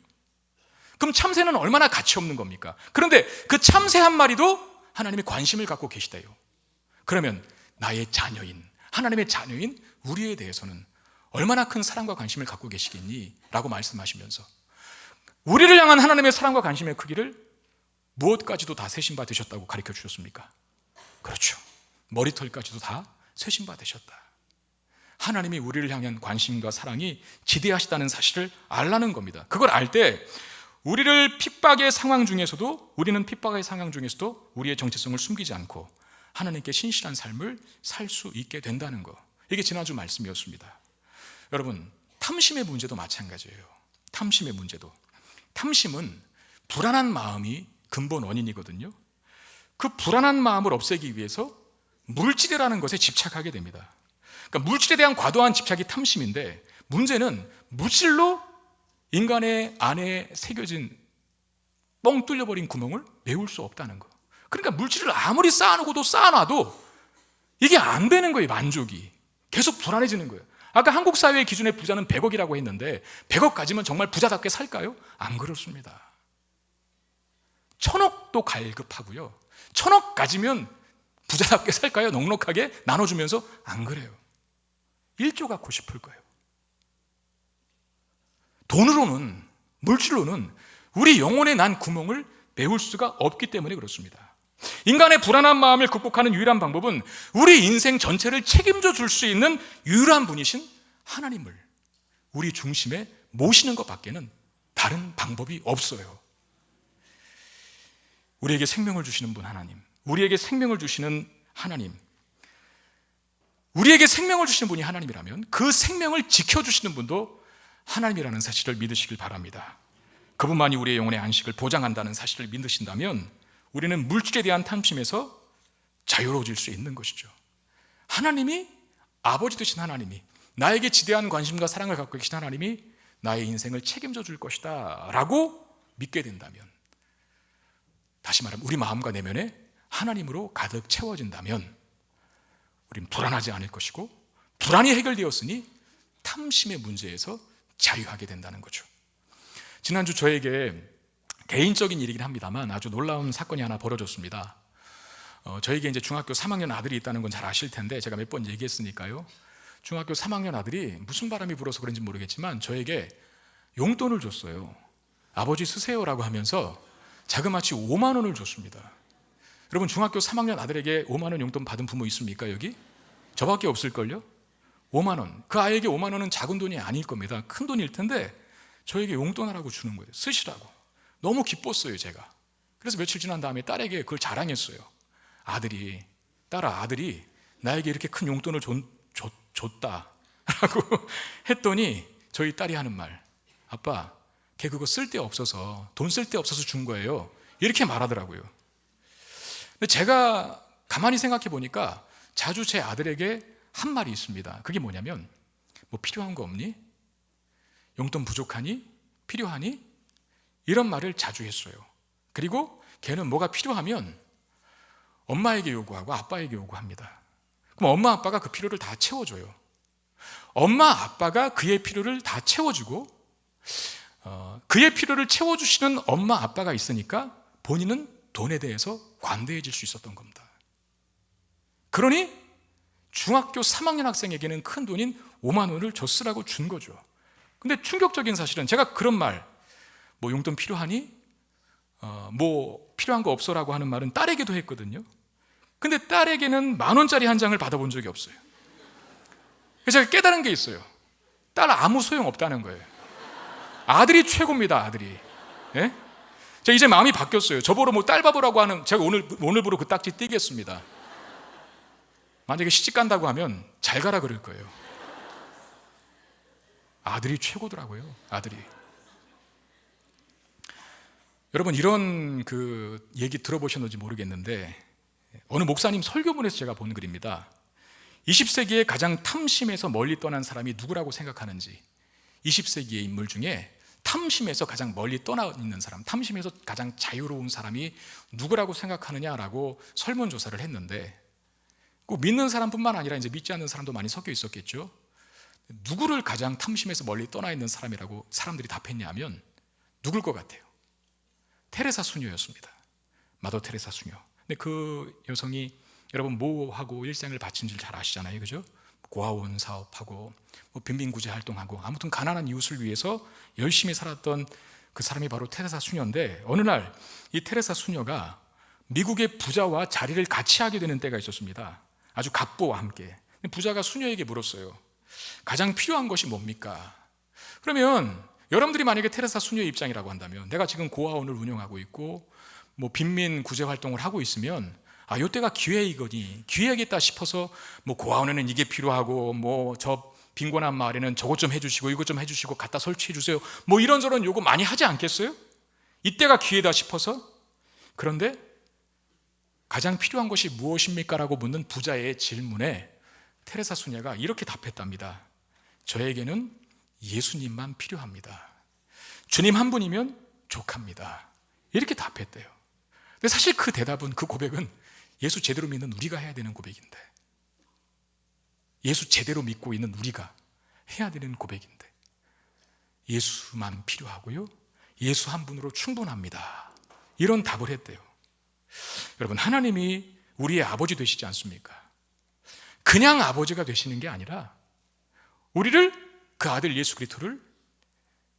그럼 참새는 얼마나 가치 없는 겁니까? 그런데 그 참새 한 마리도 하나님의 관심을 갖고 계시대요. 그러면 나의 자녀인, 하나님의 자녀인 우리에 대해서는 얼마나 큰 사랑과 관심을 갖고 계시겠니? 라고 말씀하시면서 우리를 향한 하나님의 사랑과 관심의 크기를 무엇까지도 다 세심받으셨다고 가르쳐 주셨습니까? 그렇죠. 머리털까지도 다 세심받으셨다. 하나님이 우리를 향한 관심과 사랑이 지대하시다는 사실을 알라는 겁니다. 그걸 알 때 우리는 핍박의 상황 중에서도 우리의 정체성을 숨기지 않고 하나님께 신실한 삶을 살 수 있게 된다는 거. 이게 지난주 말씀이었습니다. 여러분, 탐심의 문제도 마찬가지예요. 탐심의 문제도. 탐심은 불안한 마음이 근본 원인이거든요. 그 불안한 마음을 없애기 위해서 물질이라는 것에 집착하게 됩니다. 그러니까 물질에 대한 과도한 집착이 탐심인데, 문제는 물질로 인간의 안에 새겨진 뻥 뚫려버린 구멍을 메울 수 없다는 거. 그러니까 물질을 아무리 쌓아놓고도 쌓아놔도 이게 안 되는 거예요. 만족이 계속 불안해지는 거예요. 아까 한국 사회의 기준의 부자는 100억이라고 했는데 100억 가지면 정말 부자답게 살까요? 안 그렇습니다. 1000억도 갈급하고요, 1000억 가지면 부자답게 살까요? 넉넉하게 나눠주면서? 안 그래요. 1조 갖고 싶을 거예요. 돈으로는, 물질로는 우리 영혼에 난 구멍을 메울 수가 없기 때문에 그렇습니다. 인간의 불안한 마음을 극복하는 유일한 방법은 우리 인생 전체를 책임져 줄 수 있는 유일한 분이신 하나님을 우리 중심에 모시는 것밖에는 다른 방법이 없어요. 우리에게 생명을 주시는 분 하나님, 우리에게 생명을 주시는 하나님, 우리에게 생명을 주시는 분이 하나님이라면 그 생명을 지켜주시는 분도 하나님이라는 사실을 믿으시길 바랍니다. 그분만이 우리의 영혼의 안식을 보장한다는 사실을 믿으신다면 우리는 물질에 대한 탐심에서 자유로워질 수 있는 것이죠. 하나님이, 아버지 되신 하나님이, 나에게 지대한 관심과 사랑을 갖고 계신 하나님이 나의 인생을 책임져 줄 것이다 라고 믿게 된다면, 다시 말하면 우리 마음과 내면에 하나님으로 가득 채워진다면 우린 불안하지 않을 것이고, 불안이 해결되었으니 탐심의 문제에서 자유하게 된다는 거죠. 지난주 저에게 개인적인 일이긴 합니다만 아주 놀라운 사건이 하나 벌어졌습니다. 저에게 이제 중학교 3학년 아들이 있다는 건 잘 아실 텐데 제가 몇 번 얘기했으니까요. 중학교 3학년 아들이 무슨 바람이 불어서 그런지 모르겠지만 저에게 용돈을 줬어요. 아버지 쓰세요라고 하면서 자그마치 5만 원을 줬습니다. 여러분, 중학교 3학년 아들에게 5만 원 용돈 받은 부모 있습니까? 여기? 저밖에 없을걸요? 5만 원. 그 아이에게 5만 원은 작은 돈이 아닐 겁니다. 큰 돈일 텐데 저에게 용돈하라고 주는 거예요. 쓰시라고. 너무 기뻤어요, 제가. 그래서 며칠 지난 다음에 딸에게 그걸 자랑했어요. 딸아, 아들이 나에게 이렇게 큰 용돈을 줬다라고 했더니 저희 딸이 하는 말, 아빠, 걔 그거 쓸데없어서, 돈 쓸데없어서 준 거예요, 이렇게 말하더라고요. 근데 제가 가만히 생각해 보니까 자주 제 아들에게 한 말이 있습니다. 그게 뭐냐면, 뭐 필요한 거 없니? 용돈 부족하니? 필요하니? 이런 말을 자주 했어요. 그리고 걔는 뭐가 필요하면 엄마에게 요구하고 아빠에게 요구합니다. 그럼 엄마 아빠가 그 필요를 다 채워줘요. 엄마 아빠가 그의 필요를 다 채워주고 그의 필요를 채워주시는 엄마 아빠가 있으니까 본인은 돈에 대해서 관대해질 수 있었던 겁니다. 그러니 중학교 3학년 학생에게는 큰 돈인 5만 원을 줬으라고 준 거죠. 근데 충격적인 사실은 제가 그런 말, 뭐 용돈 필요하니? 뭐 필요한 거 없어라고 하는 말은 딸에게도 했거든요. 근데 딸에게는 10,000원짜리 한 장을 받아본 적이 없어요. 그래서 제가 깨달은 게 있어요. 딸 아무 소용 없다는 거예요. 아들이 최고입니다, 아들이. 예? 제가 이제 마음이 바뀌었어요. 저보러 뭐 딸 바보라고 하는, 제가 오늘부로 그 딱지 띄겠습니다. 만약에 시집 간다고 하면 잘 가라 그럴 거예요. 아들이 최고더라고요. 아들이. 여러분, 이런 그 얘기 들어보셨는지 모르겠는데 어느 목사님 설교문에서 제가 본 글입니다. 20세기에 가장 탐심에서 멀리 떠난 사람이 누구라고 생각하는지, 20세기의 인물 중에 탐심에서 가장 멀리 떠나 있는 사람, 탐심에서 가장 자유로운 사람이 누구라고 생각하느냐라고 설문조사를 했는데, 꼭 믿는 사람뿐만 아니라 이제 믿지 않는 사람도 많이 섞여 있었겠죠. 누구를 가장 탐심에서 멀리 떠나 있는 사람이라고 사람들이 답했냐면 누굴 것 같아요? 테레사 수녀였습니다. 마더 테레사 수녀. 근데 그 여성이 여러분 뭐하고 일생을 바친 줄 잘 아시잖아요, 그죠? 고아원 사업하고 뭐 빈민구제 활동하고 아무튼 가난한 이웃을 위해서 열심히 살았던 그 사람이 바로 테레사 수녀인데, 어느 날 이 테레사 수녀가 미국의 부자와 자리를 같이 하게 되는 때가 있었습니다. 아주 갑부와 함께. 부자가 수녀에게 물었어요. 가장 필요한 것이 뭡니까? 그러면 여러분들이 만약에 테레사 수녀의 입장이라고 한다면, 내가 지금 고아원을 운영하고 있고 뭐 빈민 구제 활동을 하고 있으면 이때가 기회이겠다 싶어서 뭐 고아원에는 이게 필요하고 뭐 저 빈곤한 마을에는 저것 좀 해주시고 이것 좀 해주시고 갖다 설치해 주세요, 뭐 이런저런 요구 많이 하지 않겠어요? 이때가 기회다 싶어서. 그런데 가장 필요한 것이 무엇입니까? 라고 묻는 부자의 질문에 테레사 수녀가 이렇게 답했답니다. 저에게는 예수님만 필요합니다. 주님 한 분이면 족합니다. 이렇게 답했대요. 근데 사실 그 대답은, 그 고백은 예수 제대로 믿는 우리가 해야 되는 고백인데, 예수 제대로 믿고 있는 우리가 해야 되는 고백인데, 예수만 필요하고요, 예수 한 분으로 충분합니다, 이런 답을 했대요. 여러분, 하나님이 우리의 아버지 되시지 않습니까? 그냥 아버지가 되시는 게 아니라 우리를, 그 아들 예수 그리스도를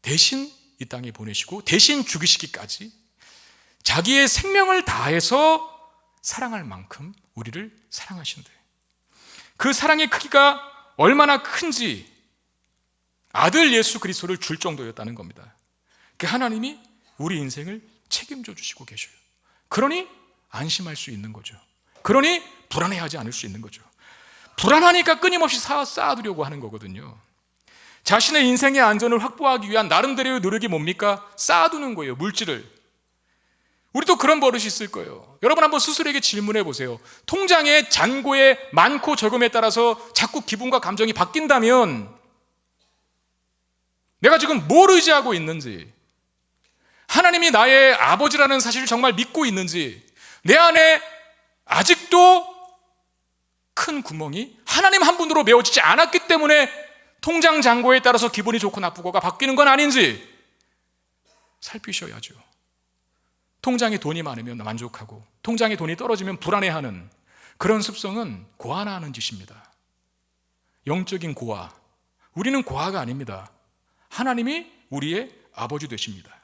대신 이 땅에 보내시고 대신 죽이시기까지 자기의 생명을 다해서 사랑할 만큼 우리를 사랑하신대. 그 사랑의 크기가 얼마나 큰지 아들 예수 그리스도를 줄 정도였다는 겁니다. 그 하나님이 우리 인생을 책임져 주시고 계셔요. 그러니 안심할 수 있는 거죠. 그러니 불안해하지 않을 수 있는 거죠. 불안하니까 끊임없이 쌓아두려고 하는 거거든요. 자신의 인생의 안전을 확보하기 위한 나름대로의 노력이 뭡니까? 쌓아두는 거예요, 물질을. 우리도 그런 버릇이 있을 거예요. 여러분 한번 스스로에게 질문해 보세요. 통장의 잔고의 많고 적음에 따라서 자꾸 기분과 감정이 바뀐다면 내가 지금 뭘 의지하고 있는지, 하나님이 나의 아버지라는 사실을 정말 믿고 있는지, 내 안에 아직도 큰 구멍이 하나님 한 분으로 메워지지 않았기 때문에 통장 잔고에 따라서 기분이 좋고 나쁘고가 바뀌는 건 아닌지 살피셔야죠. 통장에 돈이 많으면 만족하고 통장에 돈이 떨어지면 불안해하는 그런 습성은 고아나 하는 짓입니다. 영적인 고아. 우리는 고아가 아닙니다. 하나님이 우리의 아버지 되십니다.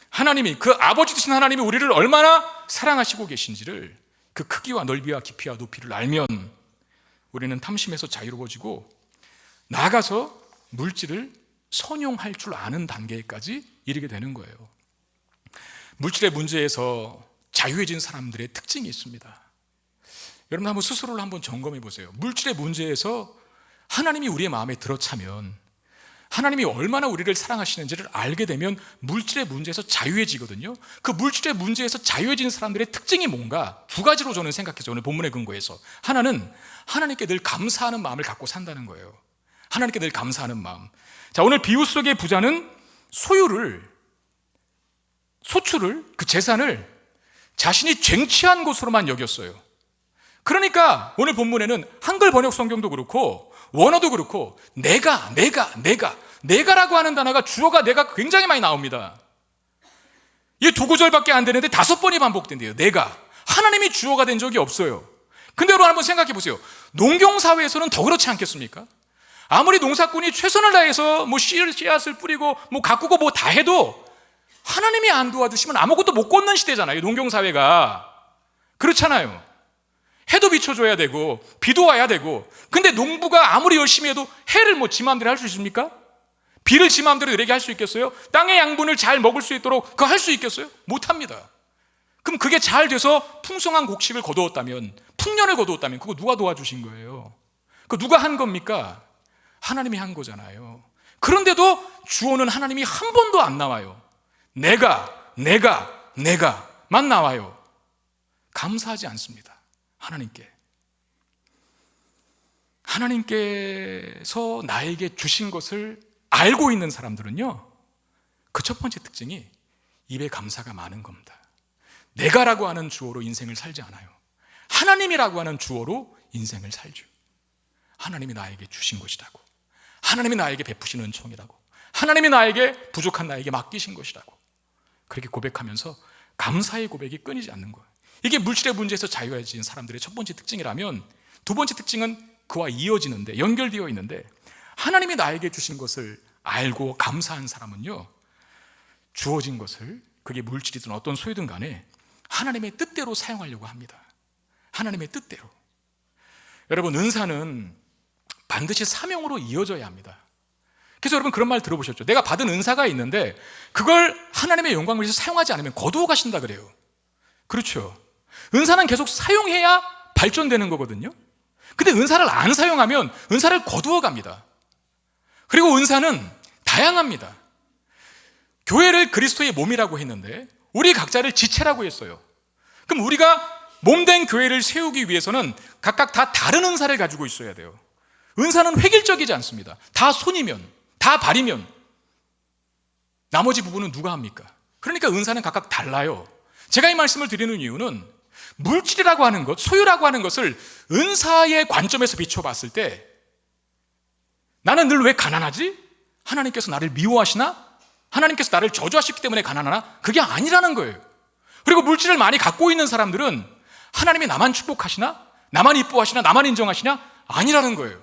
하나님이, 그 아버지 되신 하나님이 우리를 얼마나 사랑하시고 계신지를, 그 크기와 넓이와 깊이와 높이를 알면 우리는 탐심에서 자유로워지고 나아가서 물질을 선용할 줄 아는 단계까지 이르게 되는 거예요. 물질의 문제에서 자유해진 사람들의 특징이 있습니다. 여러분 한번 스스로를 한번 점검해 보세요. 물질의 문제에서 하나님이 우리의 마음에 들어차면, 하나님이 얼마나 우리를 사랑하시는지를 알게 되면 물질의 문제에서 자유해지거든요. 그 물질의 문제에서 자유해진 사람들의 특징이 뭔가 두 가지로 저는 생각해서 오늘 본문의 근거에서, 하나는 하나님께 늘 감사하는 마음을 갖고 산다는 거예요. 하나님께 늘 감사하는 마음. 자, 오늘 비유 속의 부자는 소출을, 그 재산을 자신이 쟁취한 것으로만 여겼어요. 그러니까 오늘 본문에는 한글 번역 성경도 그렇고 원어도 그렇고 내가라고 하는 단어가, 주어가 내가 굉장히 많이 나옵니다. 이게 두 구절밖에 안 되는데 5번이 반복된대요. 내가. 하나님이 주어가 된 적이 없어요. 근데 여러분 한번 생각해 보세요. 농경사회에서는 더 그렇지 않겠습니까? 아무리 농사꾼이 최선을 다해서 뭐 씨앗을 뿌리고 뭐 가꾸고 뭐 다 해도 하나님이 안 도와주시면 아무것도 못 걷는 시대잖아요, 농경사회가. 그렇잖아요. 해도 비춰줘야 되고 비도 와야 되고. 근데 농부가 아무리 열심히 해도 해를 뭐 지 마음대로 할 수 있습니까? 비를 지 마음대로 내리게 할 수 있겠어요? 땅의 양분을 잘 먹을 수 있도록 그거 할 수 있겠어요? 못합니다. 그럼 그게 잘 돼서 풍성한 곡식을 거두었다면, 풍년을 거두었다면 그거 누가 도와주신 거예요? 그거 누가 한 겁니까? 하나님이 한 거잖아요. 그런데도 주어는 하나님이 한 번도 안 나와요. 내가만 나와요. 감사하지 않습니다. 하나님께서 나에게 주신 것을 알고 있는 사람들은요, 그 첫 번째 특징이 입에 감사가 많은 겁니다. 내가라고 하는 주어로 인생을 살지 않아요. 하나님이라고 하는 주어로 인생을 살죠. 하나님이 나에게 주신 것이라고, 하나님이 나에게 베푸신 은총이라고, 하나님이 나에게 부족한 나에게 맡기신 것이라고, 그렇게 고백하면서 감사의 고백이 끊이지 않는 거예요. 이게 물질의 문제에서 자유해진 사람들의 첫 번째 특징이라면, 두 번째 특징은 그와 이어지는데, 연결되어 있는데, 하나님이 나에게 주신 것을 알고 감사한 사람은요, 주어진 것을, 그게 물질이든 어떤 소유든 간에 하나님의 뜻대로 사용하려고 합니다. 하나님의 뜻대로. 여러분, 은사는 반드시 사명으로 이어져야 합니다. 그래서 여러분 그런 말 들어보셨죠? 내가 받은 은사가 있는데 그걸 하나님의 영광을 위해서 사용하지 않으면 거두어 가신다 그래요. 그렇죠. 은사는 계속 사용해야 발전되는 거거든요. 근데 은사를 안 사용하면 은사를 거두어 갑니다. 그리고 은사는 다양합니다. 교회를 그리스도의 몸이라고 했는데 우리 각자를 지체라고 했어요. 그럼 우리가 몸된 교회를 세우기 위해서는 각각 다 다른 은사를 가지고 있어야 돼요. 은사는 획일적이지 않습니다. 다 손이면, 다 발이면 나머지 부분은 누가 합니까? 그러니까 은사는 각각 달라요. 제가 이 말씀을 드리는 이유는 물질이라고 하는 것, 소유라고 하는 것을 은사의 관점에서 비춰봤을 때 나는 늘 왜 가난하지? 하나님께서 나를 미워하시나? 하나님께서 나를 저주하셨기 때문에 가난하나? 그게 아니라는 거예요. 그리고 물질을 많이 갖고 있는 사람들은 하나님이 나만 축복하시나? 나만 이뻐하시나? 나만 인정하시냐? 아니라는 거예요.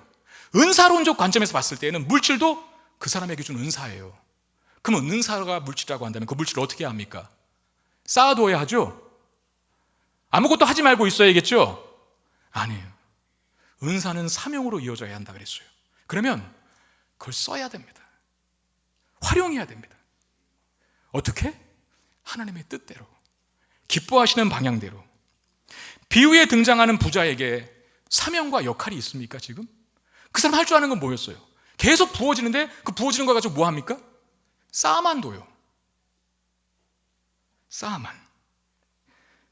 은사론적 관점에서 봤을 때는 물질도 그 사람에게 준 은사예요. 그러면 은사가 물질이라고 한다면 그 물질을 어떻게 해야 합니까? 쌓아두어야 하죠? 아무것도 하지 말고 있어야겠죠? 아니에요. 은사는 사명으로 이어져야 한다 그랬어요. 그러면 그걸 써야 됩니다. 활용해야 됩니다. 어떻게? 하나님의 뜻대로, 기뻐하시는 방향대로. 비유에 등장하는 부자에게 사명과 역할이 있습니까 지금? 그 사람 할 줄 아는 건 뭐였어요? 계속 부어지는데 그 부어지는 거 가지고 뭐 합니까? 쌓아만 둬요. 쌓아만.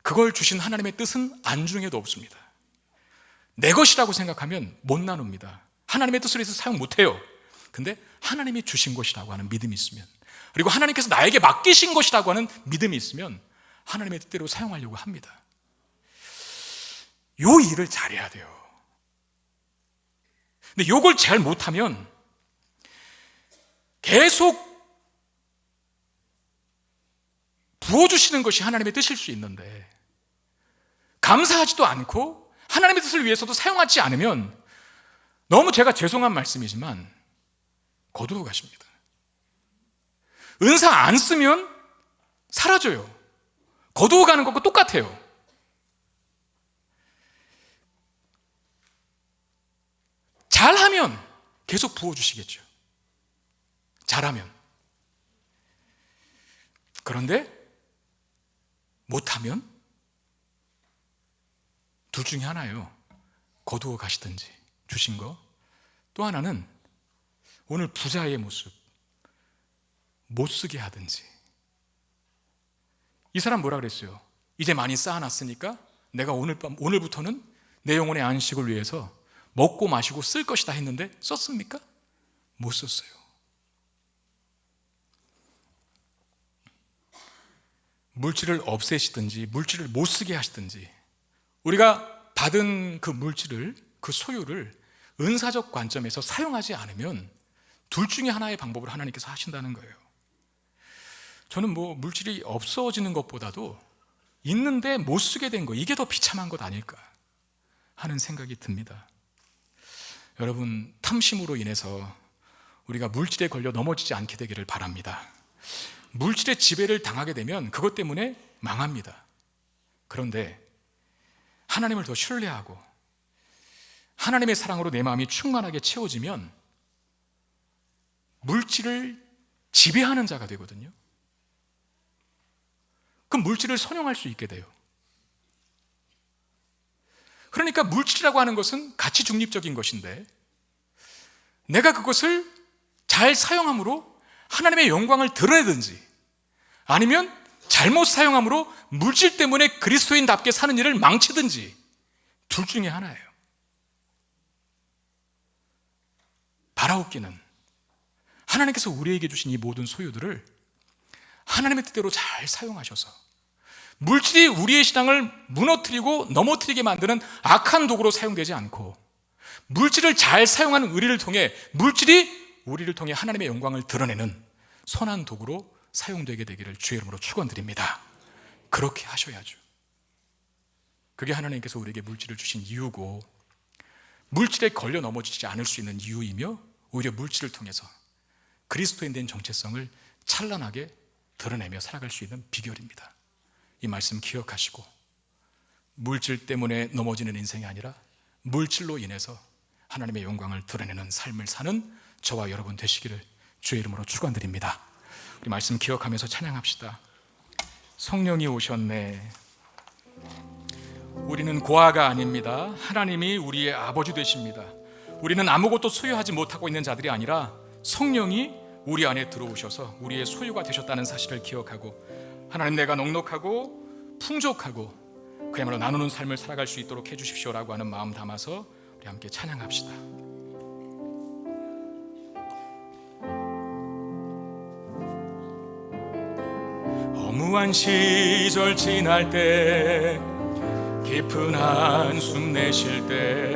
그걸 주신 하나님의 뜻은 안중에도 없습니다. 내 것이라고 생각하면 못 나눕니다. 하나님의 뜻을 위해서 사용 못해요. 근데 하나님이 주신 것이라고 하는 믿음이 있으면, 그리고 하나님께서 나에게 맡기신 것이라고 하는 믿음이 있으면 하나님의 뜻대로 사용하려고 합니다. 요 일을 잘해야 돼요. 근데 요걸 잘 못하면 계속 부어주시는 것이 하나님의 뜻일 수 있는데 감사하지도 않고 하나님의 뜻을 위해서도 사용하지 않으면 너무 제가 죄송한 말씀이지만 거두어 가십니다. 은사 안 쓰면 사라져요. 거두어 가는 것과 똑같아요. 잘하면 계속 부어주시겠죠. 잘하면. 그런데 못하면 둘 중에 하나예요. 거두어 가시든지 주신 거. 또 하나는 오늘 부자의 모습 못 쓰게 하든지. 이 사람 뭐라 그랬어요? 이제 많이 쌓아놨으니까 내가 오늘부터는 내 영혼의 안식을 위해서 먹고 마시고 쓸 것이다 했는데 썼습니까? 못 썼어요. 물질을 없애시든지 물질을 못 쓰게 하시든지, 우리가 받은 그 물질을, 그 소유를 은사적 관점에서 사용하지 않으면 둘 중에 하나의 방법을 하나님께서 하신다는 거예요. 저는 물질이 없어지는 것보다도 있는데 못 쓰게 된 거, 이게 더 비참한 것 아닐까 하는 생각이 듭니다. 여러분, 탐심으로 인해서 우리가 물질에 걸려 넘어지지 않게 되기를 바랍니다. 물질의 지배를 당하게 되면 그것 때문에 망합니다. 그런데 하나님을 더 신뢰하고 하나님의 사랑으로 내 마음이 충만하게 채워지면 물질을 지배하는 자가 되거든요. 그럼 물질을 선용할 수 있게 돼요. 그러니까 물질이라고 하는 것은 가치 중립적인 것인데 내가 그것을 잘 사용함으로 하나님의 영광을 드러내든지 아니면 잘못 사용함으로 물질 때문에 그리스도인답게 사는 일을 망치든지 둘 중에 하나예요. 바라옵기는 하나님께서 우리에게 주신 이 모든 소유들을 하나님의 뜻대로 잘 사용하셔서 물질이 우리의 신앙을 무너뜨리고 넘어뜨리게 만드는 악한 도구로 사용되지 않고 물질을 잘 사용하는 우리를 통해 물질이 우리를 통해 하나님의 영광을 드러내는 선한 도구로 사용되게 되기를 주의 이름으로 축원드립니다. 그렇게 하셔야죠. 그게 하나님께서 우리에게 물질을 주신 이유고 물질에 걸려 넘어지지 않을 수 있는 이유이며 오히려 물질을 통해서 그리스도인 된 정체성을 찬란하게 드러내며 살아갈 수 있는 비결입니다. 이 말씀 기억하시고 물질 때문에 넘어지는 인생이 아니라 물질로 인해서 하나님의 영광을 드러내는 삶을 사는 저와 여러분 되시기를 주의 이름으로 축원드립니다. 우리 말씀 기억하면서 찬양합시다. 성령이 오셨네. 우리는 고아가 아닙니다. 하나님이 우리의 아버지 되십니다. 우리는 아무것도 소유하지 못하고 있는 자들이 아니라 성령이 우리 안에 들어오셔서 우리의 소유가 되셨다는 사실을 기억하고 하나님, 내가 넉넉하고 풍족하고 그야말로 나누는 삶을 살아갈 수 있도록 해주십시오라고 하는 마음 담아서 우리 함께 찬양합시다. 허무한 시절 지날 때 깊은 한숨 내쉴 때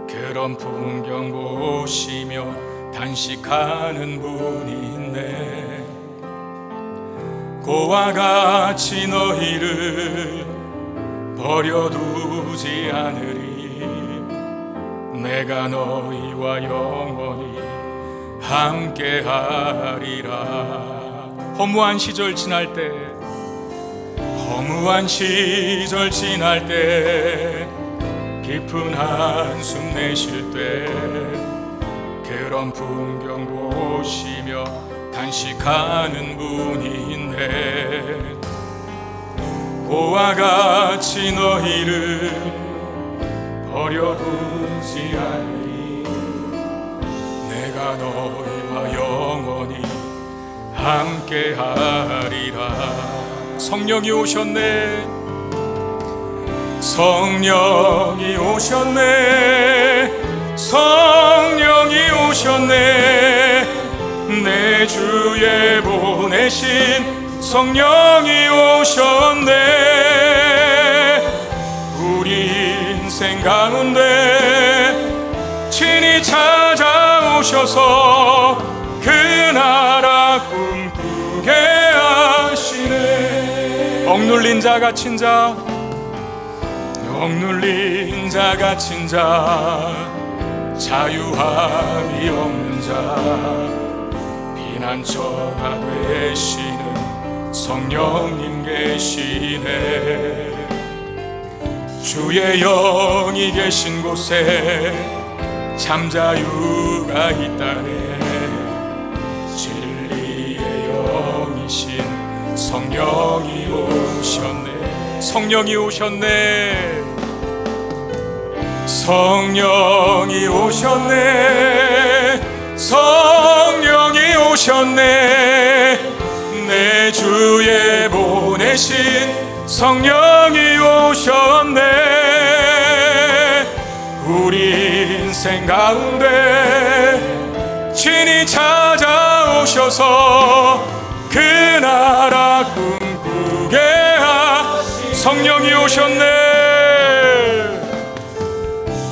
그런 풍경 보시며 단식하는 분이 있네. 고와 같이 너희를 버려두지 않으리. 내가 너희와 영원히 함께하리라. 허무한 시절 지날 때, 허무한 시절 지날 때, 깊은 한숨 내쉴 때 그런 풍경 보시며 단식하는 분이 있네. 고와 같이 너희를 버려두지 않으리. 내가 너희와 영원히 함께하리라. 성령이 오셨네. 성령이 오셨네. 성령이 오셨네. 내 주에 보내신 성령이 오셨네. 우리 인생 가운데 친히 찾아오셔서 그 나라 꿈꾸게 하시네. 억눌린 자 갇힌 자, 억눌린 자 갇힌 자, 자유함이 없는 자, 피난처가 되시는 성령님 계시네. 주의 영이 계신 곳에 참자유가 있다네. 성령이 오셨네. 성령이 오셨네. 성령이 오셨네. 성령이 오셨네. 내 주에 보내신 성령이 오셨네. 우리 인생 가운데 친히 찾아오셔서 그 나라 꿈꾸게 하신 성령이 오셨네.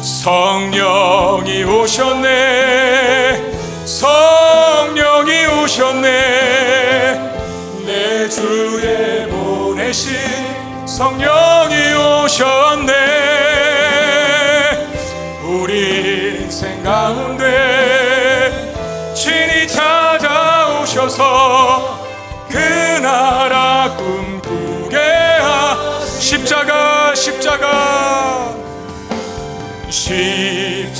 성령이 오셨네. 성령이 오셨네. 내 주에 보내신 성령이 오셨네. 우리 인생 가운데 친히 찾아오셔서 그 나라 꿈꾸게 십자가, 십자가, 십자가,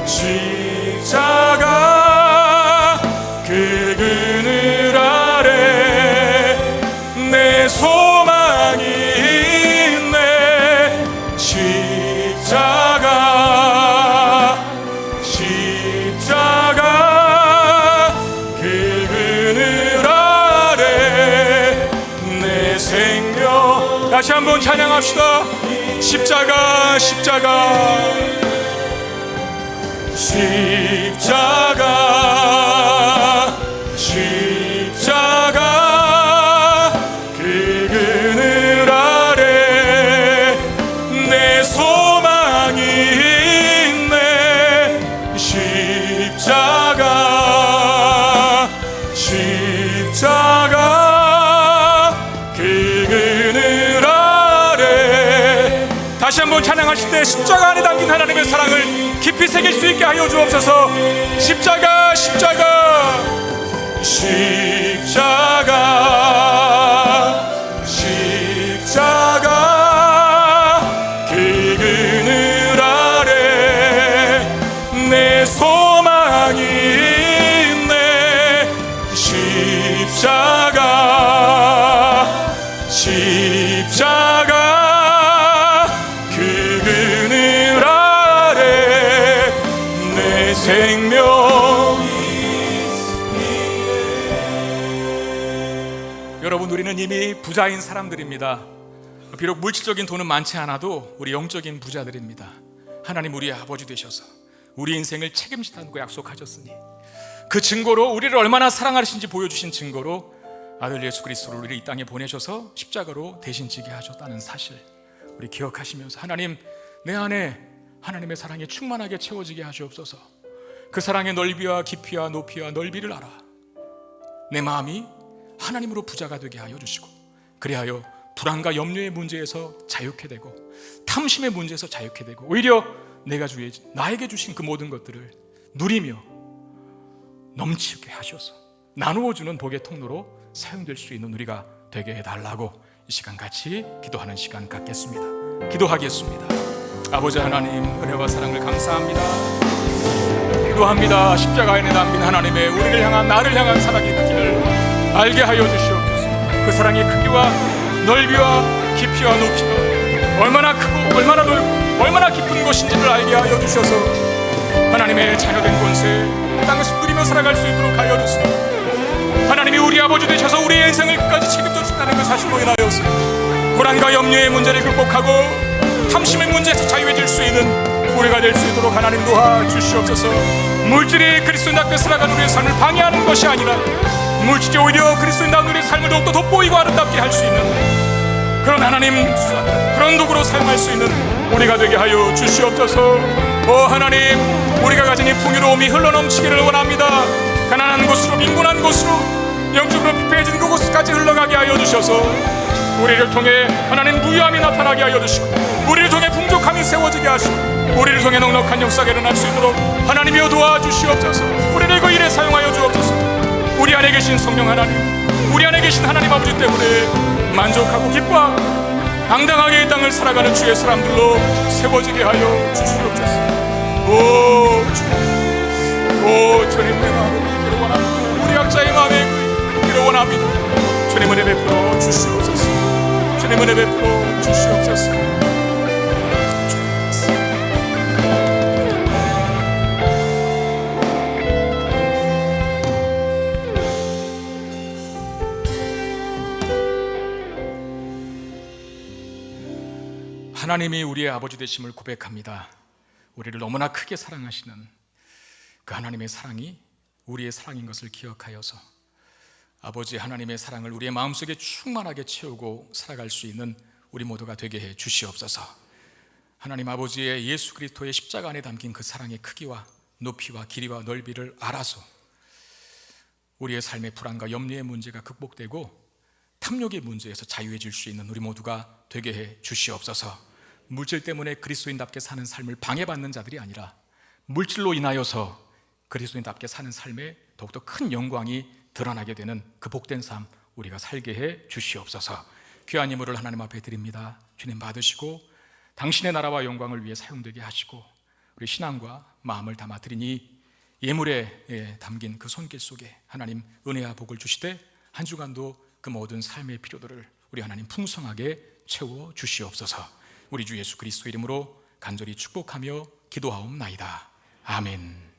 십자가, 그 그늘 아래 내 소망이 십자가 그 그늘 아래 내 생명. 다시 한번 찬양합시다. 십자가 십자가 십자가 십자가 그 그늘 아래 내 소망이 있네. 십자가 십자가 그 그늘 아래. 다시 한번 찬양하실 때 십자가 안에 담긴 하나님의 사랑을 깊이 새길 수 있게 하여 주옵소서. 십자가 십자가 십자가 십자가 그 그늘 아래 내 소망이 있네. 십자가 십자가 그 그늘 아래 내 생명이. 여러분, 우리는 이미 부자인 사람들입니다. 비록 물질적인 돈은 많지 않아도 우리 영적인 부자들입니다. 하나님 우리의 아버지 되셔서 우리 인생을 책임지다고 약속하셨으니 그 증거로, 우리를 얼마나 사랑하시는지 보여주신 증거로 아들 예수 그리스도를 우리 이 땅에 보내셔서 십자가로 대신 지게 하셨다는 사실 우리 기억하시면서, 하나님 내 안에 하나님의 사랑이 충만하게 채워지게 하시옵소서. 그 사랑의 넓이와 깊이와 높이와 넓이를 알아 내 마음이 하나님으로 부자가 되게 하여 주시고, 그리하여 불안과 염려의 문제에서 자유케 되고 탐심의 문제에서 자유케 되고, 오히려 내가 나에게 주신 그 모든 것들을 누리며 넘치게 하셔서 나누어주는 복의 통로로 사용될 수 있는 우리가 되게 해달라고 이 시간 같이 기도하는 시간 갖겠습니다. 기도하겠습니다. 아버지 하나님, 은혜와 사랑을 감사합니다. 기도합니다. 십자가 안에 담긴 하나님의 우리를 향한, 나를 향한 사랑의 크기를 알게 하여 주시옵소서. 그 사랑의 크기와 넓이와 깊이와 높이가 얼마나 크고 얼마나 넓고 얼마나 깊은 것인지를 알게 하여 주셔서 하나님의 자녀된 권세 땅에서 누리며 살아갈 수 있도록 하여 주시옵소서. 하나님이 우리 아버지 되셔서 우리의 인생을 끝까지 책임져 주신다는 그 사실로 인하여서 불안과 염려의 문제를 극복하고 탐심의 문제에서 자유해질 수 있는 우리가 될 수 있도록 하나님 도와주시옵소서. 물질이 그리스도인답게 살아가는 우리의 삶을 방해하는 것이 아니라 물질이 오히려 그리스도인다운 우리의 삶을 더욱더 돋보이고 아름답게 할 수 있는 그런 하나님, 그런 도구로 사용할 수 있는 우리가 되게 하여 주시옵소서. 하나님, 우리가 가진 이 풍요로움이 흘러넘치기를 원합니다. 가난한 곳으로, 빈곤한 곳으로, 영적으로 피폐해진 그곳까지 흘러가게 하여 주셔서 우리를 통해 하나님 무유함이 나타나게 하여 주시고, 우리를 통해 풍족함이 세워지게 하시고, 우리를 통해 넉넉한 역사가 일어날 수 있도록 하나님이여 도와주시옵소서. 우리를 그 일에 사용하여 주옵소서. 우리 안에 계신 성령 하나님, 우리 안에 계신 하나님 아버지 때문에 만족하고 기뻐하고 당당하게 이 땅을 살아가는 주의 사람들로 세워지게 하여 주시옵소서. 주님, 내 마음을 이기를 원합니다. 우리 각자의 마음에 이기를 원합니다. 주님 은혜 베풀어 주시옵소서. 주님 은혜 베풀어 주시옵소서. 하나님이 우리의 아버지 되심을 고백합니다. 우리를 너무나 크게 사랑하시는 그 하나님의 사랑이 우리의 사랑인 것을 기억하여서 아버지 하나님의 사랑을 우리의 마음속에 충만하게 채우고 살아갈 수 있는 우리 모두가 되게 해 주시옵소서. 하나님 아버지의 예수 그리스도의 십자가 안에 담긴 그 사랑의 크기와 높이와 길이와 넓이를 알아서 우리의 삶의 불안과 염려의 문제가 극복되고 탐욕의 문제에서 자유해질 수 있는 우리 모두가 되게 해 주시옵소서. 물질 때문에 그리스도인답게 사는 삶을 방해받는 자들이 아니라 물질로 인하여서 그리스도인답게 사는 삶에 더욱더 큰 영광이 드러나게 되는 그 복된 삶 우리가 살게 해 주시옵소서. 귀한 예물을 하나님 앞에 드립니다. 주님 받으시고 당신의 나라와 영광을 위해 사용되게 하시고 우리 신앙과 마음을 담아 드리니 예물에 담긴 그 손길 속에 하나님 은혜와 복을 주시되 한 주간도 그 모든 삶의 필요들을 우리 하나님 풍성하게 채워 주시옵소서. 우리 주 예수 그리스도 이름으로 간절히 축복하며 기도하옵나이다. 아멘.